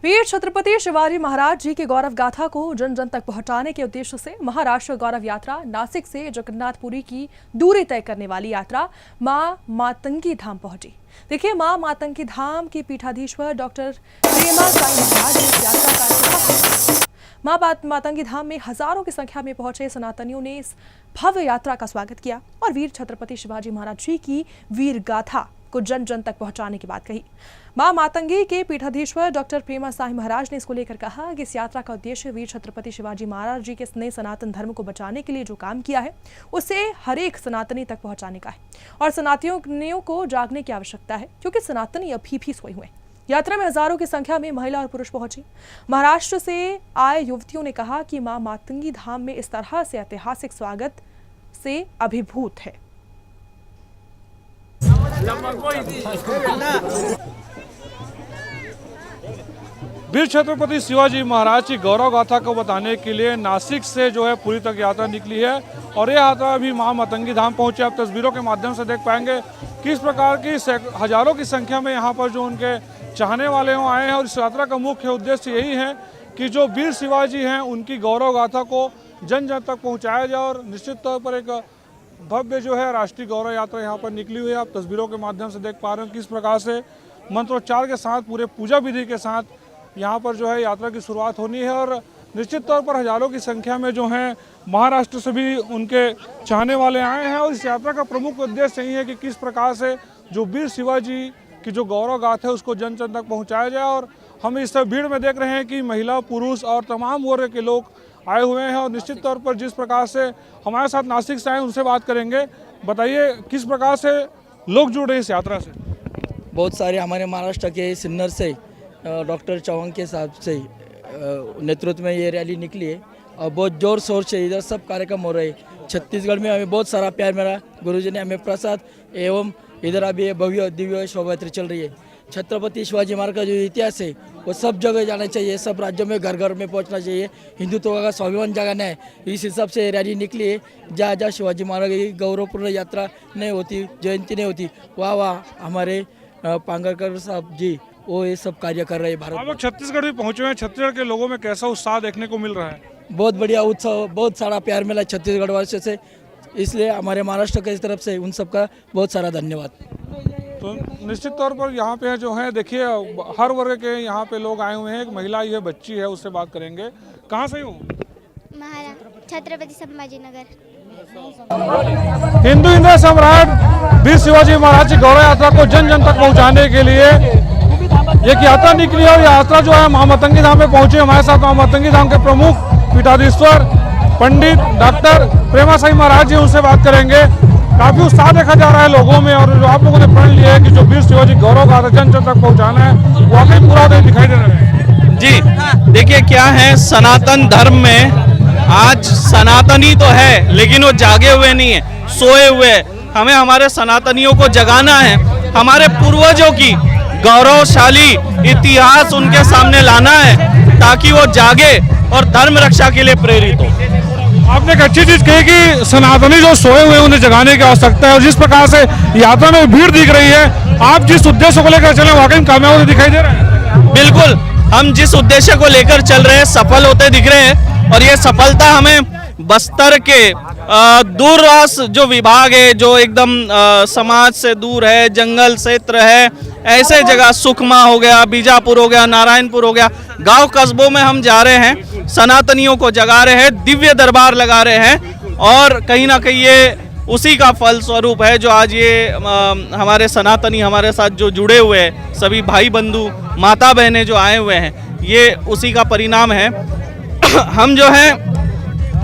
वीर छत्रपति शिवाजी महाराज जी की गौरव गाथा को जन जन तक पहुंचाने के उद्देश्य से महाराष्ट्र गौरव यात्रा नासिक से जगन्नाथपुरी की दूरी तय करने वाली यात्रा मां मातंगी धाम पहुंची। देखिए, मां मातंगी धाम के पीठाधीश्वर डॉक्टर प्रेमा साई महाराज ने इस यात्रा का मां मातंगी धाम में हजारों की संख्या में पहुंचे सनातनियों ने इस भव्य यात्रा का स्वागत किया और वीर छत्रपति शिवाजी महाराज जी की वीर गाथा को जन जन तक पहुंचाने की बात कही। मां मातंगी के पीठाधीश्वर डॉक्टर प्रेमा साई महाराज ने इसको लेकर कहा कि इस यात्रा का उद्देश्य वीर छत्रपति शिवाजी महाराज जी के ने सनातन धर्म को बचाने के लिए जो काम किया है उसे हर एक सनातनी तक पहुंचाने का है और सनातनियों को जागने की आवश्यकता है, क्योंकि सनातनी अभी भी सोए हुए। यात्रा में हजारों की संख्या में महिला और पुरुष पहुंचे। महाराष्ट्र से आए युवतियों ने कहा कि मां मातंगी धाम में इस तरह से ऐतिहासिक स्वागत से अभिभूत है। वीर छत्रपति शिवाजी महाराज की गौरव गाथा को बताने के लिए नासिक से जो है पुरी तक यात्रा निकली है और ये यात्रा अभी मां मातंगी धाम पहुंचे। आप तस्वीरों के माध्यम से देख पाएंगे किस प्रकार की हजारों की संख्या में यहाँ पर जो उनके चाहने वाले आए हैं और इस यात्रा का मुख्य उद्देश्य यही है कि जो वीर शिवाजी हैं उनकी गौरव गाथा को जन जन तक पहुँचाया जाए और निश्चित तौर पर एक भव्य जो है राष्ट्रीय गौरव यात्रा यहाँ पर निकली हुई है। आप तस्वीरों के माध्यम से देख पा रहे हो किस प्रकार से मंत्रोच्चार के साथ पूरे पूजा विधि के साथ यहाँ पर जो है यात्रा की शुरुआत होनी है और निश्चित तौर पर हजारों की संख्या में जो है महाराष्ट्र से भी उनके चाहने वाले आए हैं और इस यात्रा का प्रमुख उद्देश्य यही है कि किस प्रकार से जो वीर शिवाजी की जो गौरव गाथा है उसको जन जन तक पहुँचाया जाए। और हम इस भीड़ में देख रहे हैं कि महिला पुरुष और तमाम वर्ग के लोग आए हुए हैं और निश्चित तौर पर जिस प्रकार से हमारे साथ नासिक से आए उनसे बात करेंगे। बताइए किस प्रकार से लोग जुड़ रहे हैं इस यात्रा से? बहुत सारे हमारे महाराष्ट्र के सिन्नर से डॉक्टर चौहान के साहब से नेतृत्व में ये रैली निकली है और बहुत जोर शोर से इधर सब कार्यक्रम हो रहे हैं। छत्तीसगढ़ में हमें बहुत सारा प्यार मिला, गुरुजी ने हमें प्रसाद एवं इधर अभी भव्य दिव्य शोभा यात्रा चल रही है। छत्रपति शिवाजी महाराज का जो इतिहास है वो सब जगह जाना चाहिए, सब राज्यों में घर घर में पहुंचना चाहिए। हिंदुत्व का स्वाभिमान जगाना है, इस हिसाब से रैली निकली है। जहाँ जहाँ शिवाजी महाराज की गौरवपूर्ण यात्रा नहीं होती, जयंती नहीं होती, वहाँ वहाँ हमारे पांगरकर साहब जी वो ये सब कार्य कर रहे हैं। भारत आप छत्तीसगढ़ भी पहुंचे हुए हैं, छत्तीसगढ़ के लोगों में कैसा उत्साह देखने को मिल रहा है? बहुत बढ़िया उत्साह, बहुत सारा प्यार मिला छत्तीसगढ़ वासियों से, इसलिए हमारे महाराष्ट्र की तरफ से उन सबका बहुत सारा धन्यवाद। तो निश्चित तौर पर यहाँ पे जो है देखिए हर वर्ग के यहाँ पे लोग आए हुए हैं। एक महिला ये बच्ची है, उससे बात करेंगे। कहाँ से हो? छत्रपति संभाजी नगर। हिंदू सम्राट वीर शिवाजी महाराज की गौरव यात्रा को जन जन तक पहुँचाने के लिए एक यात्रा निकली और यात्रा जो है मां मातंगी धाम में पहुंचे। हमारे साथ मां मातंगी धाम के प्रमुख पीठाधीश्वर पंडित डॉक्टर प्रेमा साई महाराज जी, उनसे बात करेंगे। काफी उत्साह देखा जा रहा है लोगों में और जो आप लोगों ने प्रण लिया है कि जो वीर शिवाजी गौरव गाथा जन जन तक पहुंचाना है, वाकई पूरा दिन दिखाई दे रहा है। जी देखिए, क्या है सनातन धर्म में आज सनातनी तो है लेकिन वो जागे हुए नहीं है, सोए हुए। हमें हमारे सनातनियों को जगाना है, हमारे पूर्वजों की गौरवशाली इतिहास उनके सामने लाना है ताकि वो जागे और धर्म रक्षा के लिए प्रेरित हो। आपने एक अच्छी चीज कही कि सनातनी जो सोए हुए उन्हें जगाने की आवश्यकता है और जिस प्रकार से यात्रा में भीड़ दिख रही है, आप जिस उद्देश्य को लेकर चले वाकई कामयाब होते दिखाई दे रहे हैं। बिल्कुल, हम जिस उद्देश्य को लेकर चल रहे हैं सफल होते दिख रहे हैं और ये सफलता हमें बस्तर के दूररास जो विभाग है, जो एकदम समाज से दूर है, जंगल क्षेत्र है, ऐसे जगह सुकमा हो गया, बीजापुर हो गया, नारायणपुर हो गया, गांव कस्बों में हम जा रहे हैं, सनातनियों को जगा रहे हैं, दिव्य दरबार लगा रहे हैं और कहीं ना कहीं ये उसी का फल स्वरूप है जो आज ये हमारे सनातनी हमारे साथ जो जुड़े हुए हैं, सभी भाई बंधु माता बहनें जो आए हुए हैं, ये उसी का परिणाम है। हम जो है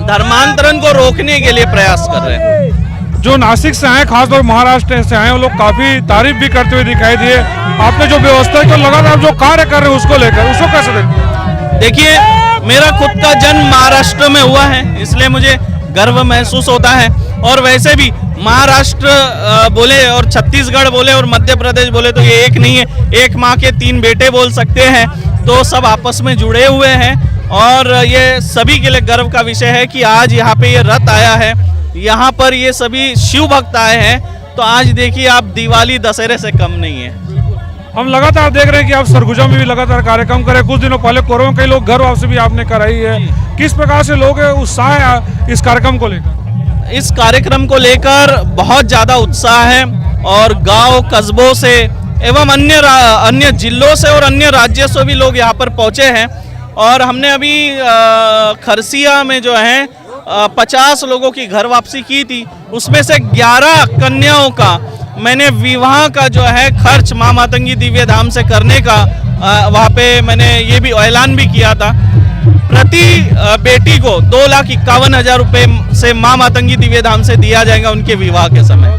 धर्मांतरण को रोकने के लिए प्रयास कर रहे हैं। जो नासिक से आए, खासतौर महाराष्ट्र से आए, वो लोग काफी तारीफ भी करते हुए दिखाई दिए। आपने जो व्यवस्था को लगातार जो कार्य कर रहे हैं उसको लेकर, उसको कैसे देखते हैं? देखिए, मेरा खुद का जन्म महाराष्ट्र में हुआ है, इसलिए मुझे गर्व महसूस होता है और वैसे भी महाराष्ट्र बोले और छत्तीसगढ़ बोले और मध्य प्रदेश बोले तो ये एक नहीं है, एक माँ के 3 बेटे बोल सकते हैं। तो सब आपस में जुड़े हुए हैं और ये सभी के लिए गर्व का विषय है कि आज यहाँ पे ये रथ आया है, यहाँ पर ये सभी शिव भक्त आए हैं। तो आज देखिए आप, दिवाली दशहरे से कम नहीं है। हम लगातार देख रहे हैं कि आप सरगुजा में भी लगातार कार्यक्रम करें। कुछ दिनों पहले कोरोना कई लोग घर वापसी भी आपने कराई है। किस प्रकार से लोग उत्साह है इस कार्यक्रम को लेकर? इस कार्यक्रम को लेकर बहुत ज़्यादा उत्साह है और गांव कस्बों से एवं अन्य जिलों से और अन्य राज्यों से भी लोग यहाँ पर पहुँचे हैं। और हमने अभी खरसिया में जो है 50 लोगों की घर वापसी की थी, उसमें से 11 कन्याओं का मैंने विवाह का जो है खर्च माँ मातंगी दिव्य धाम से करने का वहाँ पे मैंने ये भी ऐलान भी किया था। प्रति बेटी को 2,51,000 रुपये से माँ मातंगी दिव्य धाम से दिया जाएगा उनके विवाह के समय।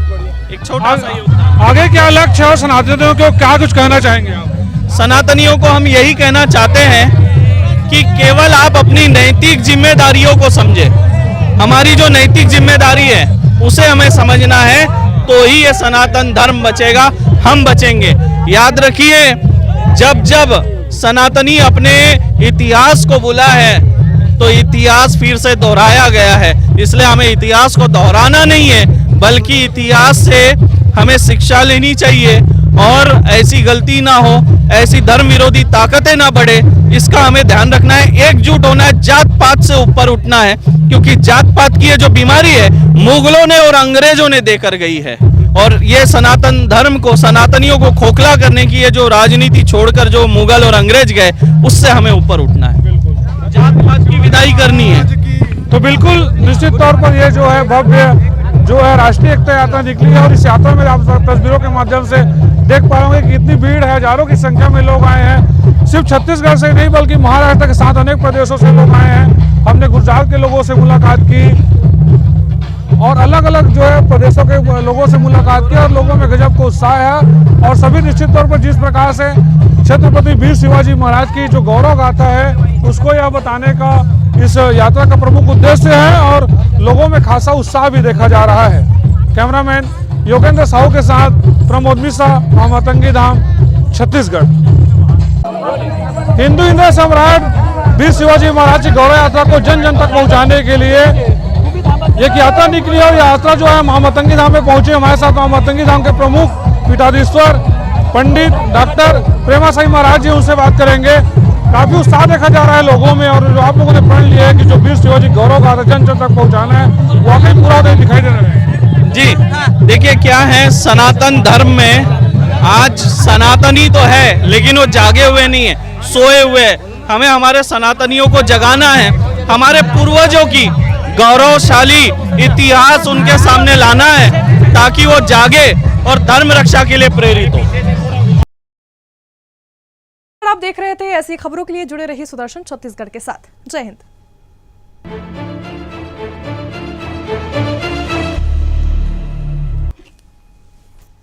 एक छोटा सा योगदान। आगे क्या लक्ष्य है सनातनियों को, क्या कुछ कहना चाहेंगे आप? सनातनियों को हम यही कहना चाहते हैं कि केवल आप अपनी नैतिक जिम्मेदारियों को समझे। हमारी जो नैतिक जिम्मेदारी है उसे हमें समझना है, तो ही ये सनातन धर्म बचेगा, हम बचेंगे। याद रखिए, जब जब सनातनी अपने इतिहास को भूला है तो इतिहास फिर से दोहराया गया है। इसलिए हमें इतिहास को दोहराना नहीं है, बल्कि इतिहास से हमें शिक्षा लेनी चाहिए और ऐसी गलती ना हो, ऐसी धर्म विरोधी ताकतें ना बढ़े, इसका हमें ध्यान रखना है। एकजुट होना है, जात पात से ऊपर उठना है, क्योंकि जात पात की ये जो बीमारी है मुगलों ने और अंग्रेजों ने देकर गई है। और ये सनातन धर्म को, सनातनियों को खोखला करने की ये जो राजनीति छोड़कर जो मुगल और अंग्रेज गए, उससे हमें ऊपर उठना है, जात पात की विदाई करनी है। तो बिल्कुल निश्चित तौर पर ये जो है भव्य जो है राष्ट्रीय एकता यात्रा निकली है और इस यात्रा में आप तस्वीरों के माध्यम से देख पाओगे कि इतनी भीड़ है, हजारों की संख्या में लोग आए हैं। सिर्फ छत्तीसगढ़ से नहीं बल्कि महाराष्ट्र के साथ अनेक प्रदेशों से लोग आए हैं। हमने गुजरात के लोगों से मुलाकात की और अलग अलग जो है प्रदेशों के लोगों से मुलाकात की और लोगों में गजब का उत्साह है। और सभी निश्चित तौर पर जिस प्रकार से छत्रपति वीर शिवाजी महाराज की जो गौरव गाथा है उसको यह बताने का इस यात्रा का प्रमुख उद्देश्य है और लोगों में खासा उत्साह भी देखा जा रहा है। कैमरामैन योगेंद्र साहू के साथ प्रमोद मिश्रा, माँ मातंगी धाम, छत्तीसगढ़। हिंदू हृदय सम्राट वीर शिवाजी महाराज की गौरव यात्रा को जन जन तक पहुंचाने के लिए एक यात्रा निकली और यात्रा जो है माँ मातंगी धाम में पहुंचे। हमारे साथ माँ मातंगी धाम के प्रमुख पीठाधीश्वर पंडित डॉक्टर प्रेमा साई महाराज जी, उनसे बात करेंगे। काफी उत्साह देखा जा रहा है लोगों में और जो आप लोगों ने प्रण लिया है कि जो वीर शिवाजी गौरव गाथा जन जन तक पहुंचाना है, वाकई पूरा दिखाई दे रहा है। जी देखिए, क्या है सनातन धर्म में आज सनातनी तो है लेकिन वो जागे हुए नहीं है, सोए हुए। हमें हमारे सनातनियों को जगाना है, हमारे पूर्वजों की गौरवशाली इतिहास उनके सामने लाना है ताकि वो जागे और धर्म रक्षा के लिए प्रेरित हो। आप देख रहे थे, ऐसी खबरों के लिए जुड़े रहिए सुदर्शन छत्तीसगढ़ के साथ। जय हिंद।